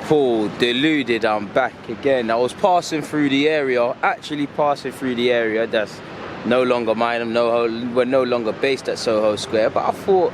Paul, Deluded, I'm back again. I was passing through the area, that's no longer mine. We're no longer based at Soho Square, but I thought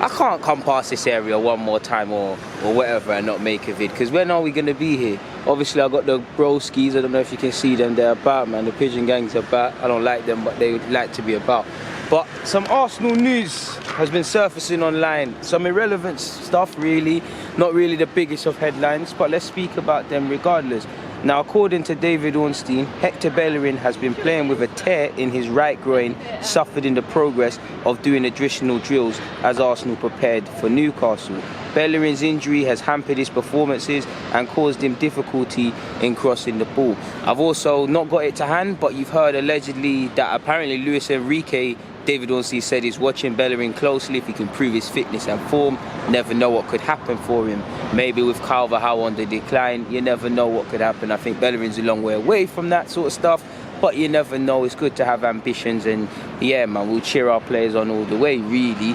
I can't come past this area one more time or whatever and not make a vid, because when are we going to be here? Obviously I got the broskies, I don't know if you can see them, they're about, man. The pigeon gang's about. I don't like them, but they like to be about. But some Arsenal news has been surfacing online. Some irrelevant stuff, really. Not really the biggest of headlines, but let's speak about them regardless. Now, according to David Ornstein, Hector Bellerin has been playing with a tear in his right groin, suffered in the progress of doing additional drills as Arsenal prepared for Newcastle. Bellerin's injury has hampered his performances and caused him difficulty in crossing the ball. I've also not got it to hand, but you've heard allegedly that apparently Luis Enrique, David Ornstein said, he's watching Bellerin closely if he can prove his fitness and form. Never know what could happen for him. Maybe with Carvajal on the decline, you never know what could happen. I think Bellerin's a long way away from that sort of stuff, but you never know. It's good to have ambitions, and yeah, man, we'll cheer our players on all the way, really.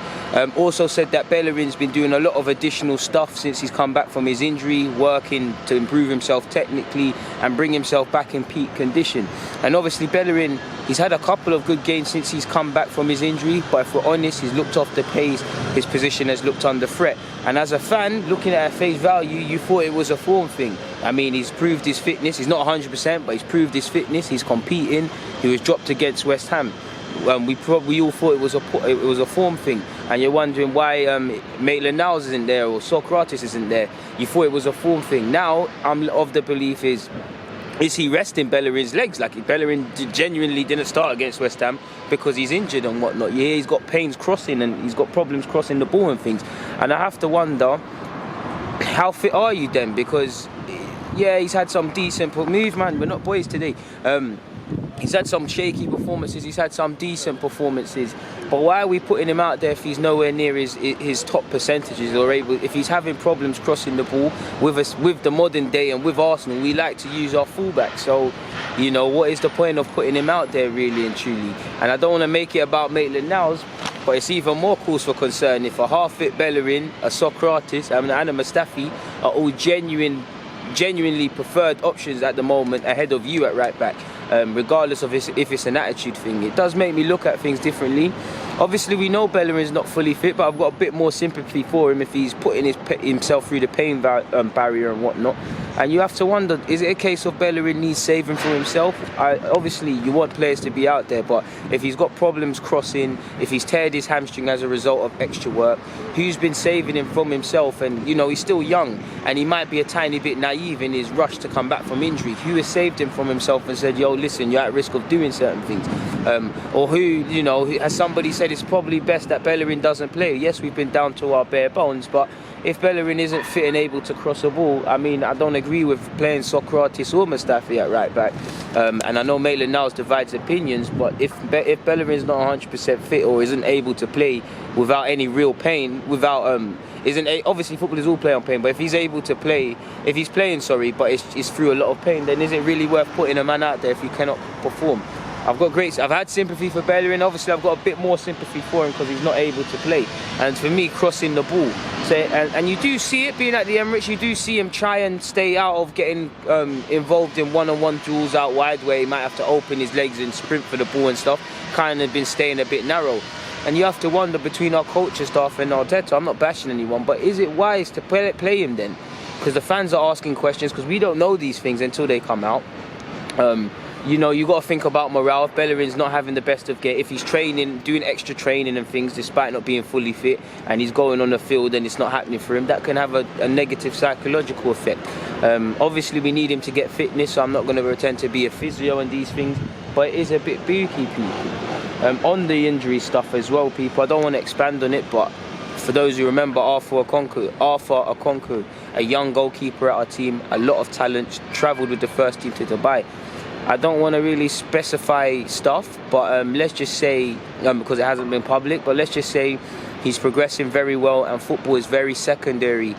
Also said that Bellerin's been doing a lot of additional stuff since he's come back from his injury, working to improve himself technically and bring himself back in peak condition. And obviously Bellerin, he's had a couple of good games since he's come back from his injury, but if we're honest, he's looked off the pace, his position has looked under threat. And as a fan, looking at face value, you thought it was a form thing. I mean, he's proved his fitness. He's not 100%, but he's proved his fitness. He's competing. He was dropped against West Ham. We all thought it was a form thing, and you're wondering why Maitland-Niles isn't there or Socrates isn't there. You thought it was a form thing. Now I'm of the belief is he resting Bellerin's legs? Like, Bellerin genuinely didn't start against West Ham because he's injured and whatnot. Yeah, he's got pains crossing and he's got problems crossing the ball and things. And I have to wonder, how fit are you then? Because yeah, he's had some decent move, man. We're not boys today. He's had some shaky performances, he's had some decent performances, but why are we putting him out there if he's nowhere near his top percentages, or if he's having problems crossing the ball? With the modern day and with Arsenal, we like to use our fullback, so you know, what is the point of putting him out there, really and truly? And I don't want to make it about Maitland-Niles, but it's even more cause for concern if a half-fit Bellerin, a Socrates and a Mustafi are all genuinely preferred options at the moment ahead of you at right back. Regardless of if it's an attitude thing, it does make me look at things differently. Obviously, we know Bellerin's not fully fit, but I've got a bit more sympathy for him if he's putting himself through the pain barrier and whatnot. And you have to wonder, is it a case of Bellerin needs saving for himself? Obviously, you want players to be out there, but if he's got problems crossing, if he's teared his hamstring as a result of extra work, who's been saving him from himself? And, you know, he's still young, and he might be a tiny bit naive in his rush to come back from injury. Who has saved him from himself and said, yo, listen, you're at risk of doing certain things? Or who, you know, has somebody said it's probably best that Bellerin doesn't play? Yes, we've been down to our bare bones, but if Bellerin isn't fit and able to cross a ball, I mean, I don't agree with playing Socrates or Mustafi at right back. And I know Maitland-Niles divides opinions, but if Bellerin's not 100% fit or isn't able to play without any real pain, obviously footballers all play on pain, but if he's able to play, but it's through a lot of pain, then is it really worth putting a man out there if you cannot perform? I've had sympathy for Bellerin. Obviously, I've got a bit more sympathy for him because he's not able to play. And for me, crossing the ball. So, and you do see it, being at the Emirates, you do see him try and stay out of getting involved in one-on-one duels out wide where he might have to open his legs and sprint for the ball and stuff. Kind of been staying a bit narrow. And you have to wonder, between our coaching staff and Arteta, I'm not bashing anyone, but is it wise to play him then? Because the fans are asking questions, because we don't know these things until they come out. You know, you got to think about morale. If Bellerin's not having the best of game, if he's training, doing extra training and things despite not being fully fit, and he's going on the field and it's not happening for him, that can have a negative psychological effect. Obviously, we need him to get fitness, so I'm not going to pretend to be a physio and these things, but it is a bit booky, people. On the injury stuff as well, people, I don't want to expand on it, but for those who remember Arthur Okonkwo, a young goalkeeper at our team, a lot of talent, travelled with the first team to Dubai. I don't want to really specify stuff, but let's just say, because it hasn't been public, but let's just say he's progressing very well, and football is very secondary.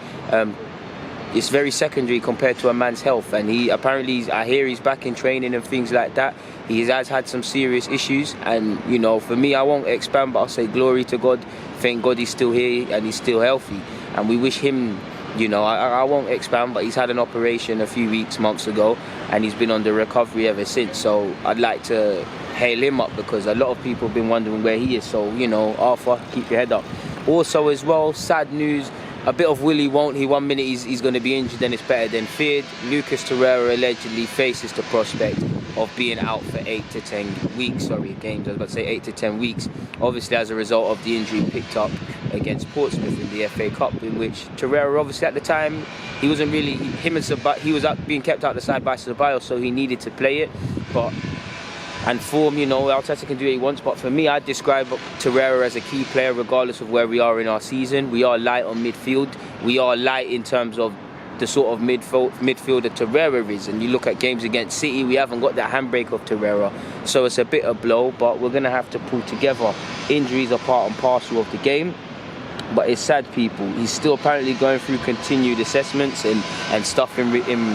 It's very secondary compared to a man's health, and he apparently, I hear he's back in training and things like that. He has had some serious issues, and you know, for me, I won't expand, but I'll say glory to God. Thank God he's still here and he's still healthy, and we wish him You know, I won't expand, but he's had an operation a few months ago, and he's been on the recovery ever since. So I'd like to hail him up, because a lot of people have been wondering where he is. So, you know, Arthur, keep your head up. Also as well, sad news, a bit of willy won't he. 1 minute he's going to be injured, then it's better than feared. Lucas Torreira allegedly faces the prospect of being out for 8 to 10 weeks. Games. I was about to say 8 to 10 weeks. Obviously, as a result of the injury picked up against Portsmouth in the FA Cup, in which Torreira, obviously at the time, he wasn't really he was being kept out the side by Ceballos, so he needed to play it. And form, you know, Arteta can do what he wants, but for me, I'd describe Torreira as a key player regardless of where we are in our season. We are light on midfield. We are light in terms of the sort of midfielder Torreira is. And you look at games against City, we haven't got that handbrake of Torreira. So it's a bit of blow, but we're going to have to pull together. Injuries are part and parcel of the game. But it's sad, people. He's still apparently going through continued assessments and stuff in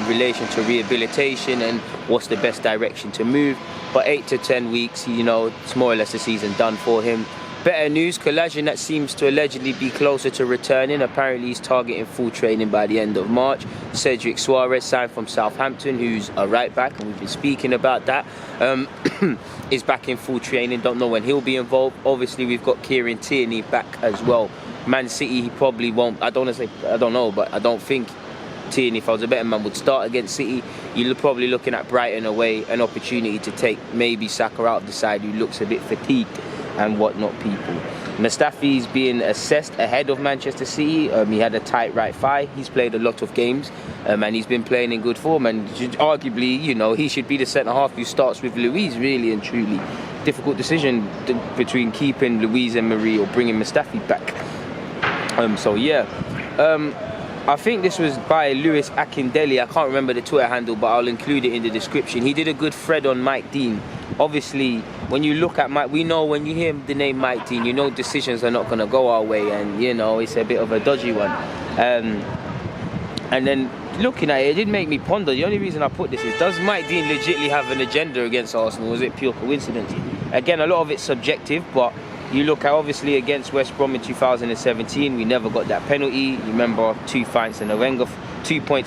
relation to rehabilitation and what's the best direction to move. But 8 to 10 weeks, you know, it's more or less the season done for him. Better news, Kolasinac seems to allegedly be closer to returning. Apparently he's targeting full training by the end of March. Cedric Soares, signed from Southampton, who's a right back, and we've been speaking about that, is back in full training. Don't know when he'll be involved. Obviously we've got Kieran Tierney back as well. Man City, he probably won't. I don't know, but I don't think Tierney, if I was a better man, would start against City. You're probably looking at Brighton away, an opportunity to take maybe Saka out of the side, who looks a bit fatigued and whatnot, people. Mustafi's being assessed ahead of Manchester City. He had a tight right thigh. He's played a lot of games, and he's been playing in good form. And arguably, you know, he should be the centre half who starts with Luiz, really and truly. Difficult decision between keeping Luiz and Marie or bringing Mustafi back. I think this was by Lewis Akindele. I can't remember the Twitter handle, but I'll include it in the description. He did a good thread on Mike Dean. Obviously, when you look at Mike, we know when you hear the name Mike Dean, you know decisions are not going to go our way, and you know it's a bit of a dodgy one. And then looking at it, it did make me ponder. The only reason I put this is, does Mike Dean legitimately have an agenda against Arsenal, or is it pure coincidence? Again, a lot of it's subjective, but you look at, obviously, against West Brom in 2017, we never got that penalty. You remember 2 points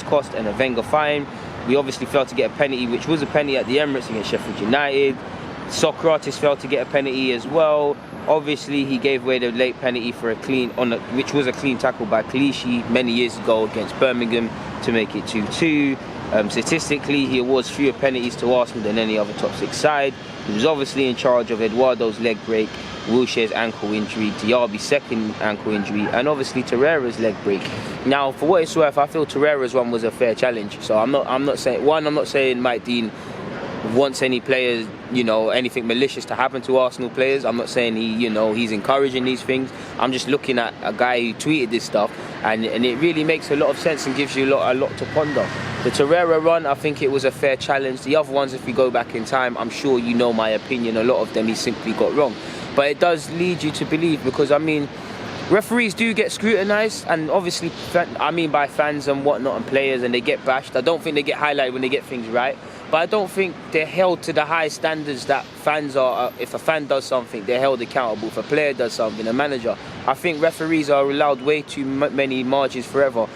cost and a Wenger fine. We obviously failed to get a penalty, which was a penalty at the Emirates against Sheffield United. Socrates failed to get a penalty as well. Obviously, he gave away the late penalty for which was a clean tackle by Clichy many years ago against Birmingham to make it 2-2. Statistically, he awards fewer penalties to Arsenal than any other top 6 side. He was obviously in charge of Eduardo's leg break, Wilshere's ankle injury, Diaby's second ankle injury, and obviously Torreira's leg break. Now, for what it's worth, I feel Torreira's one was a fair challenge. So I'm not saying Mike Dean wants any players, you know, anything malicious to happen to Arsenal players. I'm not saying he's encouraging these things. I'm just looking at a guy who tweeted this stuff, and it really makes a lot of sense and gives you a lot to ponder. The Torreira run, I think it was a fair challenge. The other ones, if we go back in time, I'm sure you know my opinion. A lot of them he simply got wrong. But it does lead you to believe, because I mean, referees do get scrutinised, and obviously, by fans and whatnot and players, and they get bashed. I don't think they get highlighted when they get things right, but I don't think they're held to the high standards that fans are. If a fan does something, they're held accountable. If a player does something, a manager. I think referees are allowed way too many margins for error.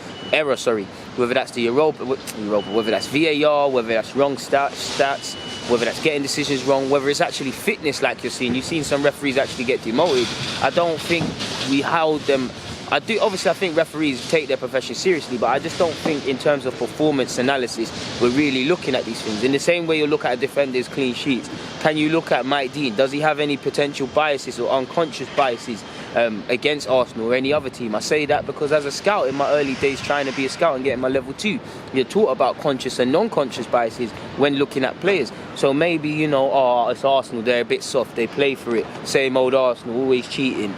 Whether that's the Europa, whether that's VAR, whether that's wrong stats, whether that's getting decisions wrong, whether it's actually fitness like you're seeing. You've seen some referees actually get demoted. I don't think we held them. I think referees take their profession seriously, but I just don't think in terms of performance analysis, we're really looking at these things. In the same way you look at a defender's clean sheets, can you look at Mike Dean? Does he have any potential biases or unconscious biases against Arsenal or any other team? I say that because as a scout in my early days trying to be a scout and getting my level 2, you're taught about conscious and non-conscious biases when looking at players. So maybe, it's Arsenal, they're a bit soft, they play for it, same old Arsenal, always cheating,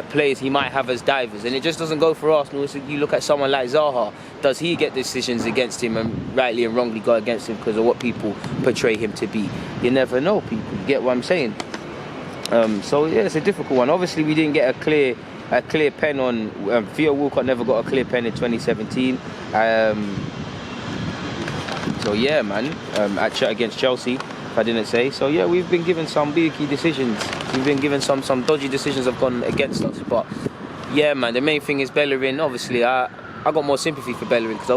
players he might have as divers, and it just doesn't go for Arsenal. So you look at someone like Zaha, does he get decisions against him and rightly and wrongly go against him because of what people portray him to be? You never know, people, you get what I'm saying? It's a difficult one. Obviously we didn't get a clear pen on Theo Walcott. Never got a clear pen in 2017. Against Chelsea, if I didn't say. So yeah, we've been given some beaky decisions. We've been given some dodgy decisions have gone against us. But yeah, man, the main thing is Bellerin. Obviously, I I got more sympathy for Bellerin, because I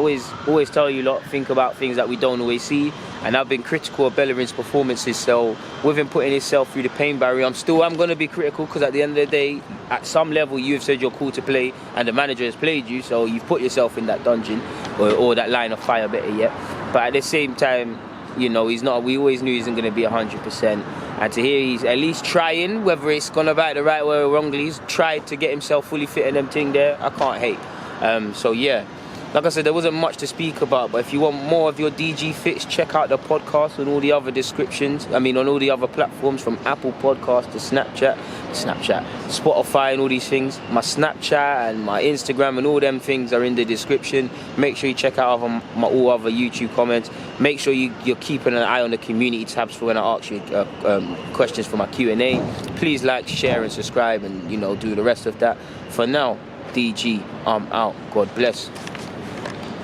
always tell you lot, think about things that we don't always see, and I've been critical of Bellerin's performances. So with him putting himself through the pain barrier, I'm going to be critical, because at the end of the day, at some level, you've said you're cool to play, and the manager has played you, so you've put yourself in that dungeon, or that line of fire, better yet. But at the same time, you know, he's not. We always knew he wasn't going to be 100%. And to hear he's at least trying, whether it's gone about the right way or wrongly, he's tried to get himself fully fit in them thing there. I can't hate. So yeah, like I said, there wasn't much to speak about. But if you want more of your DG fix, check out the podcast and all the other descriptions. I mean, on all the other platforms, from Apple Podcast to Snapchat, Spotify, and all these things. My Snapchat and my Instagram and all them things are in the description. Make sure you check out all other YouTube comments. Make sure you're keeping an eye on the community tabs for when I ask you questions for my Q&A. Please like, share, and subscribe, and, you know, do the rest of that. For now, DG, I'm out. God bless.